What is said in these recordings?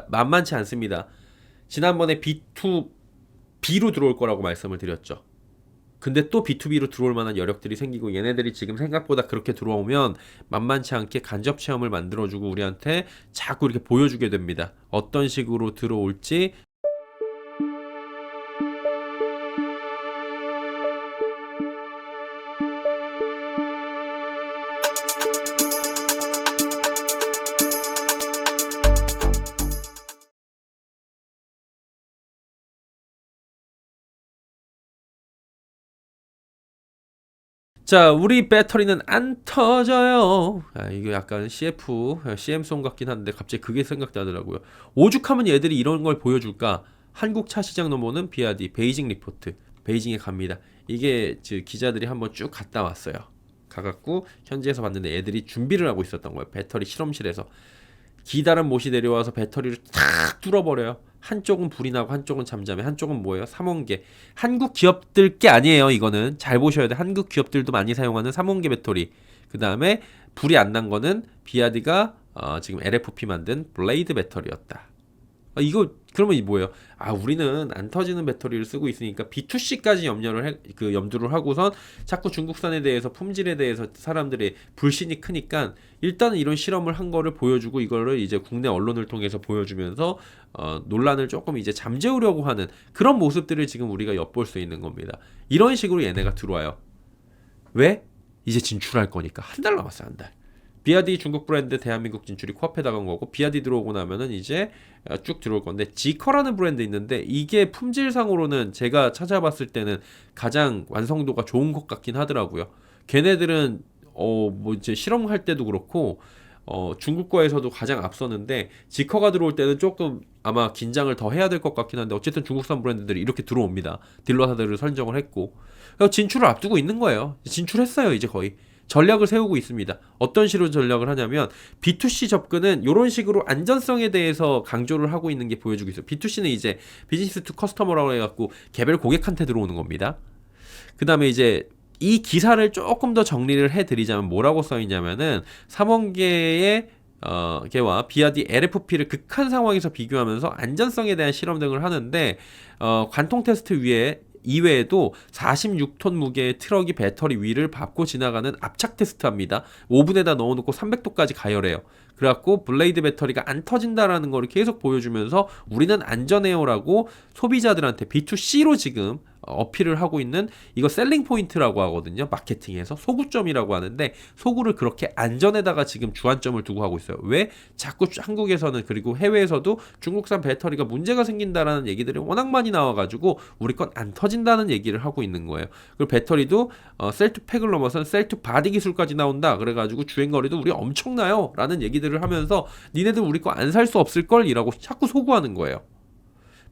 만만치 않습니다. 지난번에 B2B로 들어올 거라고 말씀을 드렸죠. 근데 또 B2B로 들어올 만한 여력들이 생기고 얘네들이 지금 생각보다 그렇게 들어오면 만만치 않게 간접 체험을 만들어주고 우리한테 자꾸 이렇게 보여주게 됩니다. 어떤 식으로 들어올지. 자, 우리 배터리는 안 터져요. 이거 약간 CM송 같긴 한데 갑자기 그게 생각나더라고요. 오죽하면 얘들이 이런 걸 보여줄까? 한국 차 시장 넘어오는 비아디 베이징 리포트. 베이징에 갑니다. 이게 기자들이 한번 쭉 갔다 왔어요. 가갖고 현지에서 봤는데 애들이 준비를 하고 있었던 거예요. 배터리 실험실에서. 기다란 못이 내려와서 배터리를 탁 뚫어버려요. 한쪽은 불이 나고 한쪽은 잠잠해. 한쪽은 뭐예요? 삼원계. 한국 기업들 게 아니에요. 이거는 잘 보셔야 돼. 한국 기업들도 많이 사용하는 삼원계 배터리. 그 다음에 불이 안 난 거는 비아디가 지금 LFP 만든 블레이드 배터리였다. 이거 그러면 이 뭐예요? 우리는 안 터지는 배터리를 쓰고 있으니까 B2C까지 염두를 하고선 자꾸 중국산에 대해서 품질에 대해서 사람들의 불신이 크니까 일단은 이런 실험을 한 거를 보여주고 이거를 이제 국내 언론을 통해서 보여주면서 논란을 조금 이제 잠재우려고 하는 그런 모습들을 지금 우리가 엿볼 수 있는 겁니다. 이런 식으로 얘네가 들어와요. 왜? 이제 진출할 거니까. 한 달 남았어요, 한 달. 비아디 중국 브랜드 대한민국 진출이 코앞에 다가온 거고, 비아디 들어오고 나면은 이제 쭉 들어올 건데, 지커라는 브랜드 있는데 이게 품질상으로는 제가 찾아봤을 때는 가장 완성도가 좋은 것 같긴 하더라고요. 걔네들은 뭐 이제 실험할 때도 그렇고 중국 거에서도 가장 앞서는데, 지커가 들어올 때는 조금 아마 긴장을 더 해야 될 것 같긴 한데, 어쨌든 중국산 브랜드들이 이렇게 들어옵니다. 딜러사들을 선정을 했고 진출을 앞두고 있는 거예요. 진출했어요. 이제 거의 전략을 세우고 있습니다. 어떤 식으로 전략을 하냐면 B2C 접근은 이런 식으로 안전성에 대해서 강조를 하고 있는 게 보여주고 있어요. B2C는 이제 비즈니스 투 커스터머라고 해갖고 개별 고객한테 들어오는 겁니다. 그 다음에 이제 이 기사를 조금 더 정리를 해드리자면 뭐라고 써있냐면은 삼원계의 개와 비아디 LFP를 극한 상황에서 비교하면서 안전성에 대한 실험 등을 하는데 관통 테스트 이외에도 46톤 무게의 트럭이 배터리 위를 밟고 지나가는 압착 테스트합니다. 오븐에다 넣어놓고 300도까지 가열해요. 그래갖고 블레이드 배터리가 안 터진다라는 거를 계속 보여주면서 우리는 안전해요라고 소비자들한테 B2C로 지금 어필을 하고 있는, 이거 셀링 포인트라고 하거든요. 마케팅에서 소구점이라고 하는데, 소구를 그렇게 안전에다가 지금 주안점을 두고 하고 있어요. 왜? 자꾸 한국에서는 그리고 해외에서도 중국산 배터리가 문제가 생긴다라는 얘기들이 워낙 많이 나와가지고 우리 건 안 터진다는 얘기를 하고 있는 거예요. 그리고 배터리도 셀 투 팩을 넘어선 셀 투 바디 기술까지 나온다. 그래가지고 주행거리도 우리 엄청나요 라는 얘기들을 하면서 니네들 우리 거 안 살 수 없을걸 이라고 자꾸 소구하는 거예요.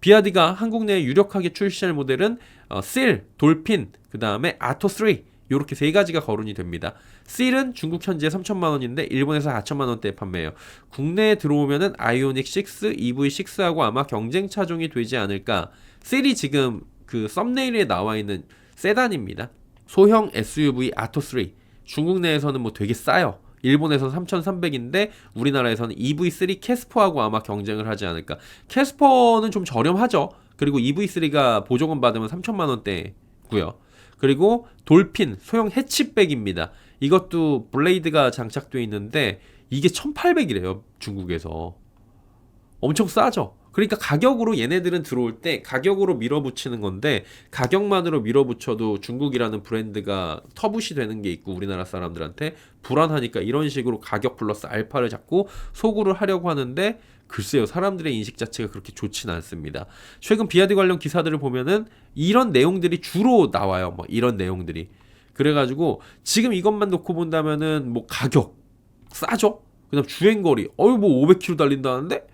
비아디가 한국 내에 유력하게 출시할 모델은 실, 돌핀, 그 다음에 아토3 요렇게 세 가지가 거론이 됩니다. 실은 중국 현재 3천만 원인데 일본에서 4천만 원대에 판매해요. 국내에 들어오면은 아이오닉 6, EV6하고 아마 경쟁 차종이 되지 않을까. 실이 지금 그 썸네일에 나와 있는 세단입니다. 소형 SUV 아토3. 중국 내에서는 뭐 되게 싸요. 일본에서 3,300인데 우리나라에서는 EV3 캐스퍼하고 아마 경쟁을 하지 않을까. 캐스퍼는 좀 저렴하죠. 그리고 EV3가 보조금 받으면 3천만 원대고요. 그리고 돌핀 소형 해치백입니다. 이것도 블레이드가 장착되어 있는데 이게 1,800이래요. 중국에서. 엄청 싸죠. 그러니까 가격으로 얘네들은 들어올 때 가격으로 밀어붙이는 건데, 가격만으로 밀어붙여도 중국이라는 브랜드가 터부시 되는 게 있고 우리나라 사람들한테 불안하니까 이런 식으로 가격 플러스 알파를 잡고 소구를 하려고 하는데, 글쎄요, 사람들의 인식 자체가 그렇게 좋진 않습니다. 최근 비아디 관련 기사들을 보면은 이런 내용들이 주로 나와요. 뭐 이런 내용들이. 그래가지고 지금 이것만 놓고 본다면은 뭐 가격 싸죠? 그다음 주행거리 뭐 500km 달린다는데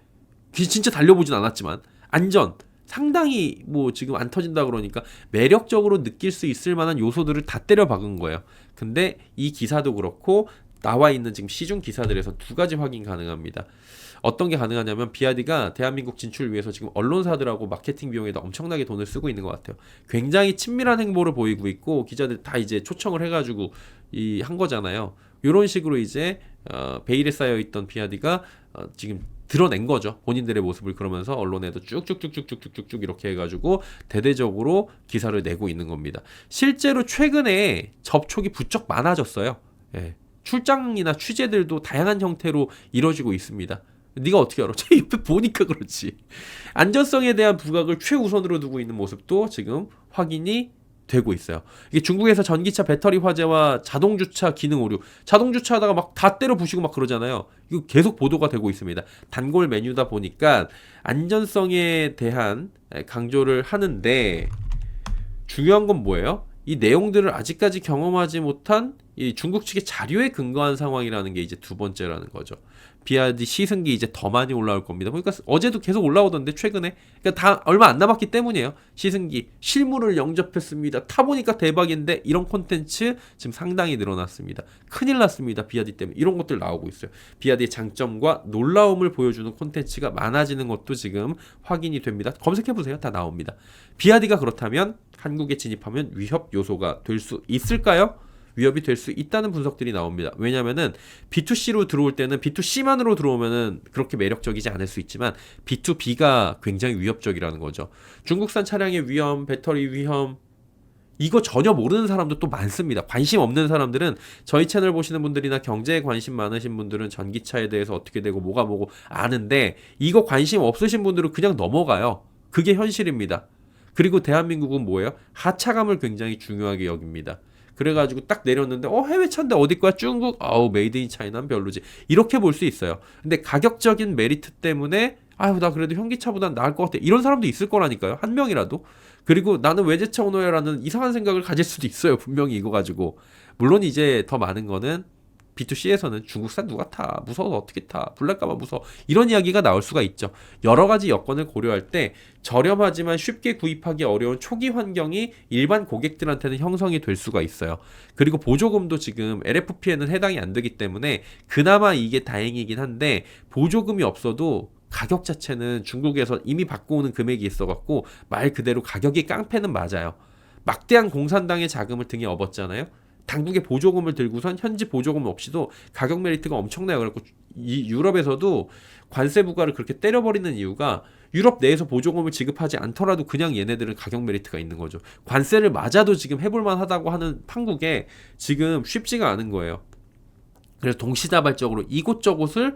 진짜 달려보진 않았지만 안전 상당히 뭐 지금 안 터진다 그러니까 매력적으로 느낄 수 있을 만한 요소들을 다 때려 박은 거예요. 근데 이 기사도 그렇고 나와 있는 지금 시중 기사들에서 두 가지 확인 가능합니다. 어떤 게 가능하냐면 비아디가 대한민국 진출을 위해서 지금 언론사들하고 마케팅 비용에다 엄청나게 돈을 쓰고 있는 것 같아요. 굉장히 친밀한 행보를 보이고 있고 기자들 다 이제 초청을 해가지고 한 거잖아요. 이런 식으로 이제 베일에 쌓여 있던 비아디가 지금 드러낸 거죠. 본인들의 모습을. 그러면서 언론에도 쭉쭉쭉쭉쭉쭉쭉 이렇게 해가지고 대대적으로 기사를 내고 있는 겁니다. 실제로 최근에 접촉이 부쩍 많아졌어요. 예. 출장이나 취재들도 다양한 형태로 이루어지고 있습니다. 네가 어떻게 알아? 제 옆에 보니까 그렇지. 안전성에 대한 부각을 최우선으로 두고 있는 모습도 지금 확인이 되고 있어요. 이게 중국에서 전기차 배터리 화재와 자동주차 기능 오류, 자동주차 하다가 막 다 때려 부시고 막 그러잖아요. 이거 계속 보도가 되고 있습니다. 단골 메뉴다 보니까 안전성에 대한 강조를 하는데 중요한 건 뭐예요? 이 내용들을 아직까지 경험하지 못한 이 중국 측의 자료에 근거한 상황이라는 게 이제 두 번째라는 거죠. 비아디 시승기 이제 더 많이 올라올 겁니다. 그러니까 어제도 계속 올라오던데 최근에. 그러니까 다 얼마 안 남았기 때문이에요. 시승기 실물을 영접했습니다. 타보니까 대박인데 이런 콘텐츠 지금 상당히 늘어났습니다. 큰일 났습니다. 비아디 때문에 이런 것들 나오고 있어요. 비아디의 장점과 놀라움을 보여주는 콘텐츠가 많아지는 것도 지금 확인이 됩니다. 검색해보세요. 다 나옵니다. 비아디가 그렇다면 한국에 진입하면 위협 요소가 될 수 있을까요? 위협이 될 수 있다는 분석들이 나옵니다. 왜냐면은 B2C로 들어올 때는 B2C만으로 들어오면은 그렇게 매력적이지 않을 수 있지만 B2B가 굉장히 위협적이라는 거죠. 중국산 차량의 위험, 배터리 위험, 이거 전혀 모르는 사람도 또 많습니다. 관심 없는 사람들은 저희 채널 보시는 분들이나 경제에 관심 많으신 분들은 전기차에 대해서 어떻게 되고 뭐가 뭐고 아는데 이거 관심 없으신 분들은 그냥 넘어가요. 그게 현실입니다. 그리고 대한민국은 뭐예요? 하차감을 굉장히 중요하게 여깁니다. 그래가지고 딱 내렸는데 해외 차인데 어디 거야? 중국? 메이드 인 차이나는 별로지. 이렇게 볼 수 있어요. 근데 가격적인 메리트 때문에 나 그래도 현기차보단 나을 것 같아. 이런 사람도 있을 거라니까요. 한 명이라도. 그리고 나는 외제차 오너야라는 이상한 생각을 가질 수도 있어요. 분명히 이거 가지고. 물론 이제 더 많은 거는 B2C에서는 중국산 누가 타? 무서워서 어떻게 타? 불날까봐 무서워. 이런 이야기가 나올 수가 있죠. 여러 가지 여건을 고려할 때 저렴하지만 쉽게 구입하기 어려운 초기 환경이 일반 고객들한테는 형성이 될 수가 있어요. 그리고 보조금도 지금 LFP에는 해당이 안 되기 때문에 그나마 이게 다행이긴 한데 보조금이 없어도 가격 자체는 중국에서 이미 받고 오는 금액이 있어갖고 말 그대로 가격이 깡패는 맞아요. 막대한 공산당의 자금을 등에 업었잖아요. 당국의 보조금을 들고선 현지 보조금 없이도 가격 메리트가 엄청나요. 그래서 이 유럽에서도 관세 부과를 그렇게 때려버리는 이유가 유럽 내에서 보조금을 지급하지 않더라도 그냥 얘네들은 가격 메리트가 있는 거죠. 관세를 맞아도 지금 해볼만 하다고 하는 판국에 지금 쉽지가 않은 거예요. 그래서 동시다발적으로 이곳저곳을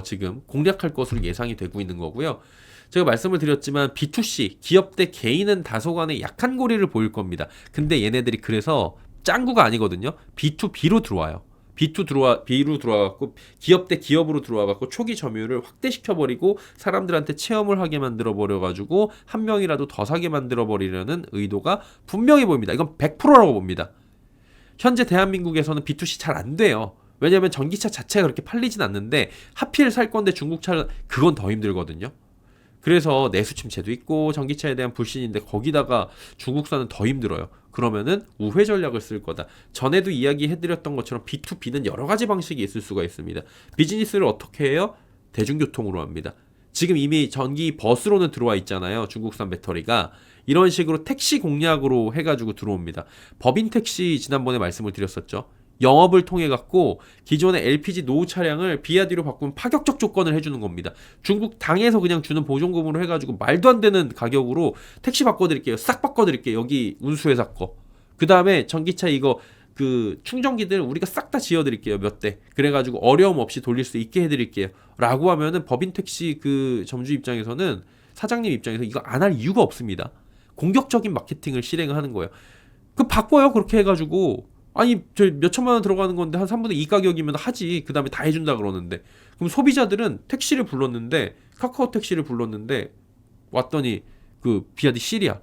지금 공략할 것으로 예상이 되고 있는 거고요. 제가 말씀을 드렸지만 B2C, 기업 대 개인은 다소간의 약한 고리를 보일 겁니다. 근데 얘네들이 그래서 짱구가 아니거든요. B2B로 들어와요. B로 들어와갖고 기업 대 기업으로 들어와갖고 초기 점유율을 확대시켜버리고 사람들한테 체험을 하게 만들어버려가지고 한 명이라도 더 사게 만들어버리려는 의도가 분명히 보입니다. 이건 100%라고 봅니다. 현재 대한민국에서는 B2C 잘 안 돼요. 왜냐면 전기차 자체가 그렇게 팔리진 않는데 하필 살 건데 중국차 그건 더 힘들거든요. 그래서 내수 침체도 있고 전기차에 대한 불신인데 거기다가 중국산은 더 힘들어요. 그러면은 우회 전략을 쓸 거다. 전에도 이야기해드렸던 것처럼 B2B는 여러 가지 방식이 있을 수가 있습니다. 비즈니스를 어떻게 해요? 대중교통으로 합니다. 지금 이미 전기 버스로는 들어와 있잖아요. 중국산 배터리가. 이런 식으로 택시 공략으로 해가지고 들어옵니다. 법인 택시 지난번에 말씀을 드렸었죠. 영업을 통해 갖고 기존의 LPG 노후 차량을 비아디로 바꾸면 파격적 조건을 해주는 겁니다. 중국 당에서 그냥 주는 보존금으로 해가지고 말도 안 되는 가격으로 택시 바꿔드릴게요. 싹 바꿔드릴게요. 여기 운수회사 거. 그 다음에 전기차 이거 그 충전기들 우리가 싹 다 지어드릴게요. 몇 대. 그래가지고 어려움 없이 돌릴 수 있게 해드릴게요. 라고 하면은 법인 택시 그 점주 입장에서는 사장님 입장에서 이거 안 할 이유가 없습니다. 공격적인 마케팅을 실행을 하는 거예요. 그 바꿔요. 그렇게 해가지고. 아니 저 몇천만 원 들어가는 건데 한 3분의 2 가격이면 하지. 그 다음에 다 해준다 그러는데 그럼 소비자들은 택시를 불렀는데 카카오 택시를 불렀는데 왔더니 그 비아디 시리아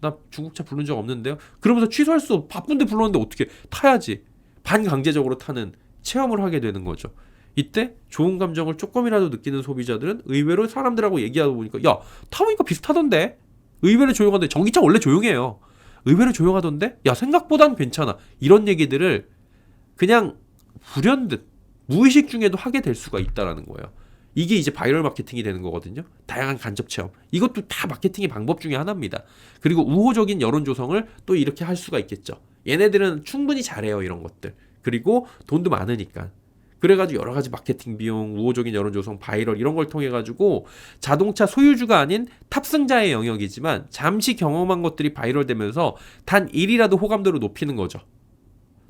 나 중국차 부른 적 없는데요. 그러면서 취소할 수 바쁜데 불렀는데 어떻게 타야지. 반강제적으로 타는 체험을 하게 되는 거죠. 이때 좋은 감정을 조금이라도 느끼는 소비자들은 의외로 사람들하고 얘기하다 보니까 야 타보니까 비슷하던데 의외로 조용한데 전기차 원래 조용해요. 의외로 조용하던데? 야 생각보단 괜찮아. 이런 얘기들을 그냥 불현듯 무의식 중에도 하게 될 수가 있다라는 거예요. 이게 이제 바이럴 마케팅이 되는 거거든요. 다양한 간접 체험. 이것도 다 마케팅의 방법 중에 하나입니다. 그리고 우호적인 여론 조성을 또 이렇게 할 수가 있겠죠. 얘네들은 충분히 잘해요. 이런 것들. 그리고 돈도 많으니까. 그래가지고 여러 가지 마케팅 비용, 우호적인 여론 조성, 바이럴 이런 걸 통해 가지고 자동차 소유주가 아닌 탑승자의 영역이지만 잠시 경험한 것들이 바이럴되면서 단 1이라도 호감도를 높이는 거죠.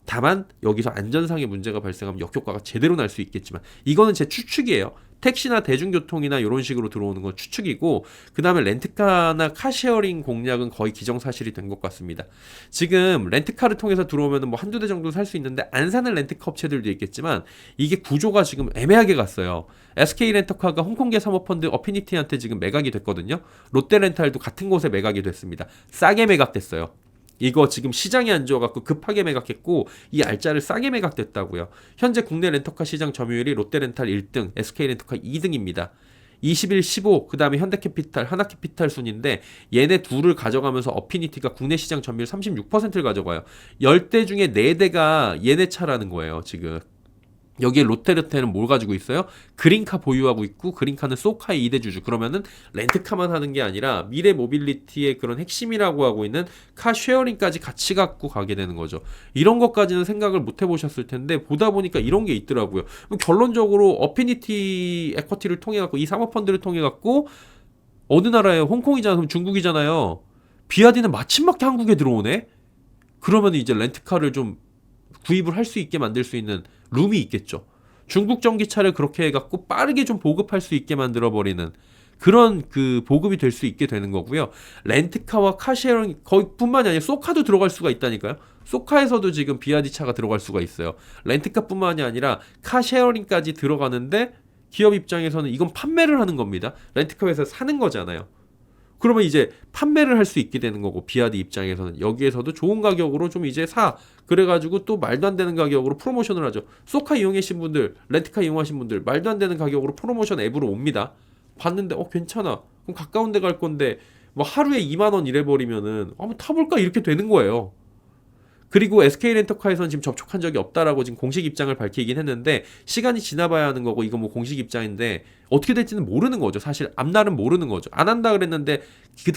다만 여기서 안전상의 문제가 발생하면 역효과가 제대로 날 수 있겠지만 이거는 제 추측이에요. 택시나 대중교통이나 이런 식으로 들어오는 건 추측이고 그 다음에 렌트카나 카쉐어링 공략은 거의 기정사실이 된 것 같습니다. 지금 렌트카를 통해서 들어오면 뭐 한두 대 정도 살 수 있는데 안 사는 렌트카 업체들도 있겠지만 이게 구조가 지금 애매하게 갔어요. SK 렌터카가 홍콩계 사모펀드 어피니티한테 지금 매각이 됐거든요. 롯데렌탈도 같은 곳에 매각이 됐습니다. 싸게 매각됐어요. 이거 지금 시장이 안 좋아갖고 급하게 매각했고 이 알짜를 싸게 매각됐다고요. 현재 국내 렌터카 시장 점유율이 롯데렌탈 1등, SK렌터카 2등입니다. 21, 15, 그 다음에 현대캐피탈, 하나캐피탈 순인데 얘네 둘을 가져가면서 어피니티가 국내 시장 점유율 36%를 가져가요. 10대 중에 4대가 얘네 차라는 거예요, 지금. 여기에 롯데렌탈은 뭘 가지고 있어요? 그린카 보유하고 있고 그린카는 소카의 2대 주주. 그러면은 렌트카만 하는 게 아니라 미래 모빌리티의 그런 핵심이라고 하고 있는 카 쉐어링까지 같이 갖고 가게 되는 거죠. 이런 것까지는 생각을 못 해보셨을 텐데 보다 보니까 이런 게 있더라고요. 결론적으로 어피니티 에쿼티를 통해 갖고 이 사모펀드를 통해 갖고 어느 나라예요? 홍콩이잖아요. 그럼 중국이잖아요. 비아디는 마침맞게 한국에 들어오네? 그러면 이제 렌트카를 좀 구입을 할 수 있게 만들 수 있는 룸이 있겠죠. 중국 전기차를 그렇게 해갖고 빠르게 좀 보급할 수 있게 만들어버리는 그런 그 보급이 될 수 있게 되는 거고요. 렌트카와 카쉐어링 거의 뿐만이 아니라 소카도 들어갈 수가 있다니까요. 소카에서도 지금 비아디 차가 들어갈 수가 있어요. 렌트카뿐만이 아니라 카쉐어링까지 들어가는데 기업 입장에서는 이건 판매를 하는 겁니다. 렌트카 회사에서 사는 거잖아요. 그러면 이제 판매를 할 수 있게 되는 거고 비아디 입장에서는 여기에서도 좋은 가격으로 좀 이제 사 그래가지고 또 말도 안 되는 가격으로 프로모션을 하죠. 소카 이용하신 분들 렌트카 이용하신 분들 말도 안 되는 가격으로 프로모션 앱으로 옵니다. 봤는데 괜찮아 그럼 가까운 데 갈 건데 뭐 하루에 2만 원 이래버리면은 한번 타볼까 이렇게 되는 거예요. 그리고 SK 렌터카에서는 지금 접촉한 적이 없다라고 지금 공식 입장을 밝히긴 했는데 시간이 지나봐야 하는 거고 이거 뭐 공식 입장인데 어떻게 될지는 모르는 거죠. 사실 앞날은 모르는 거죠. 안 한다 그랬는데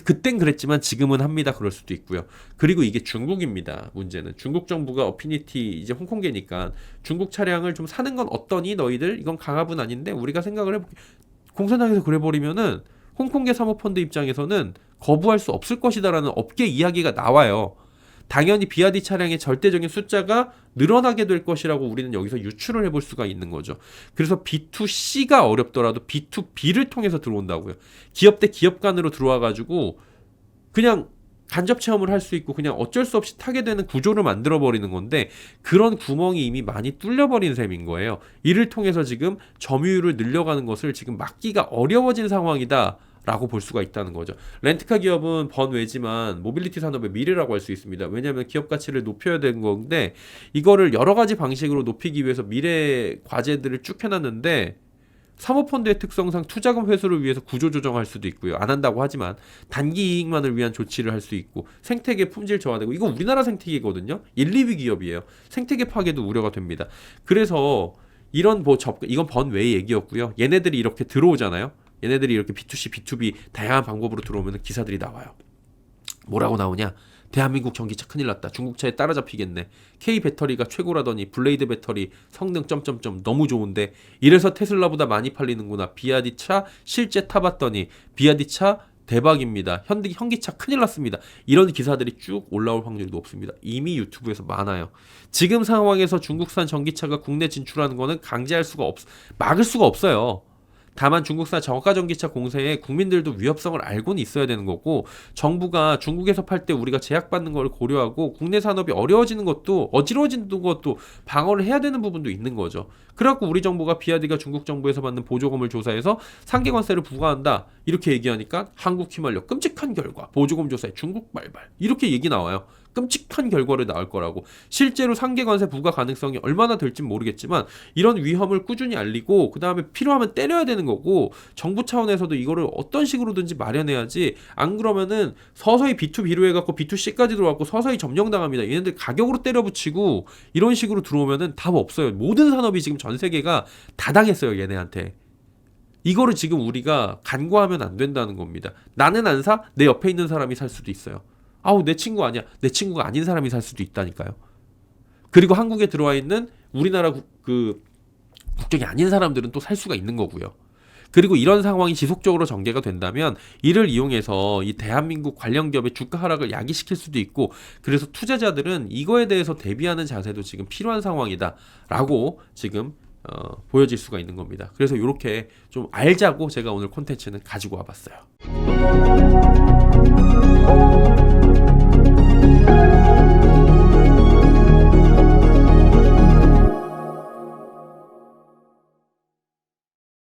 그땐 그랬지만 지금은 합니다. 그럴 수도 있고요. 그리고 이게 중국입니다. 문제는 중국 정부가 어피니티 이제 홍콩계니까 중국 차량을 좀 사는 건 어떠니 너희들 이건 강압은 아닌데 우리가 생각을 해볼게. 공산당에서 그래버리면은 홍콩계 사모펀드 입장에서는 거부할 수 없을 것이다라는 업계 이야기가 나와요. 당연히 비아디 차량의 절대적인 숫자가 늘어나게 될 것이라고 우리는 여기서 유추를 해볼 수가 있는 거죠. 그래서 B2C가 어렵더라도 B2B를 통해서 들어온다고요. 기업 대 기업 간으로 들어와가지고 그냥 간접 체험을 할 수 있고 그냥 어쩔 수 없이 타게 되는 구조를 만들어버리는 건데 그런 구멍이 이미 많이 뚫려버린 셈인 거예요. 이를 통해서 지금 점유율을 늘려가는 것을 지금 막기가 어려워진 상황이다. 라고 볼 수가 있다는 거죠. 렌트카 기업은 번외지만 모빌리티 산업의 미래라고 할 수 있습니다. 왜냐하면 기업 가치를 높여야 되는 건데 이거를 여러 가지 방식으로 높이기 위해서 미래 과제들을 쭉 해놨는데 사모펀드의 특성상 투자금 회수를 위해서 구조조정할 수도 있고요. 안 한다고 하지만 단기 이익만을 위한 조치를 할 수 있고 생태계 품질 저하되고 이거 우리나라 생태계거든요. 1, 2위 기업이에요. 생태계 파괴도 우려가 됩니다. 그래서 이런 이건 번외의 얘기였고요. 얘네들이 이렇게 들어오잖아요. 얘네들이 이렇게 B2C, B2B 다양한 방법으로 들어오면 기사들이 나와요. 뭐라고 나오냐? 대한민국 전기차 큰일 났다. 중국차에 따라잡히겠네. K 배터리가 최고라더니 블레이드 배터리 성능 점점점 너무 좋은데 이래서 테슬라보다 많이 팔리는구나. 비아디 차 실제 타봤더니 비아디 차 대박입니다. 현기차 큰일 났습니다. 이런 기사들이 쭉 올라올 확률이 높습니다. 이미 유튜브에서 많아요. 지금 상황에서 중국산 전기차가 국내 진출하는 거는 막을 수가 없어요. 다만 중국산 저가 전기차 공세에 국민들도 위협성을 알고는 있어야 되는 거고 정부가 중국에서 팔 때 우리가 제약받는 걸 고려하고 국내 산업이 어지러워지는 것도 방어를 해야 되는 부분도 있는 거죠. 그래갖고 우리 정부가 비아디가 중국 정부에서 받는 보조금을 조사해서 상계관세를 부과한다 이렇게 얘기하니까 한국 휘말려 끔찍한 결과 보조금 조사에 중국 발발 이렇게 얘기 나와요. 끔찍한 결과를 나올 거라고. 실제로 상계관세 부과 가능성이 얼마나 될진 모르겠지만 이런 위험을 꾸준히 알리고 그 다음에 필요하면 때려야 되는 거고 정부 차원에서도 이거를 어떤 식으로든지 마련해야지 안 그러면은 서서히 B2B로 해갖고 B2C까지 들어왔고 서서히 점령당합니다. 얘네들 가격으로 때려붙이고 이런 식으로 들어오면은 답 없어요. 모든 산업이 지금 전 세계가 다 당했어요. 얘네한테. 이거를 지금 우리가 간과하면 안 된다는 겁니다. 나는 안 사? 내 옆에 있는 사람이 살 수도 있어요. 내 친구 아니야. 내 친구가 아닌 사람이 살 수도 있다니까요. 그리고 한국에 들어와 있는 우리나라 국적이 아닌 사람들은 또 살 수가 있는 거고요. 그리고 이런 상황이 지속적으로 전개가 된다면 이를 이용해서 이 대한민국 관련 기업의 주가 하락을 야기시킬 수도 있고, 그래서 투자자들은 이거에 대해서 대비하는 자세도 지금 필요한 상황이다라고 지금 보여질 수가 있는 겁니다. 그래서 이렇게 좀 알자고 제가 오늘 콘텐츠는 가지고 와봤어요.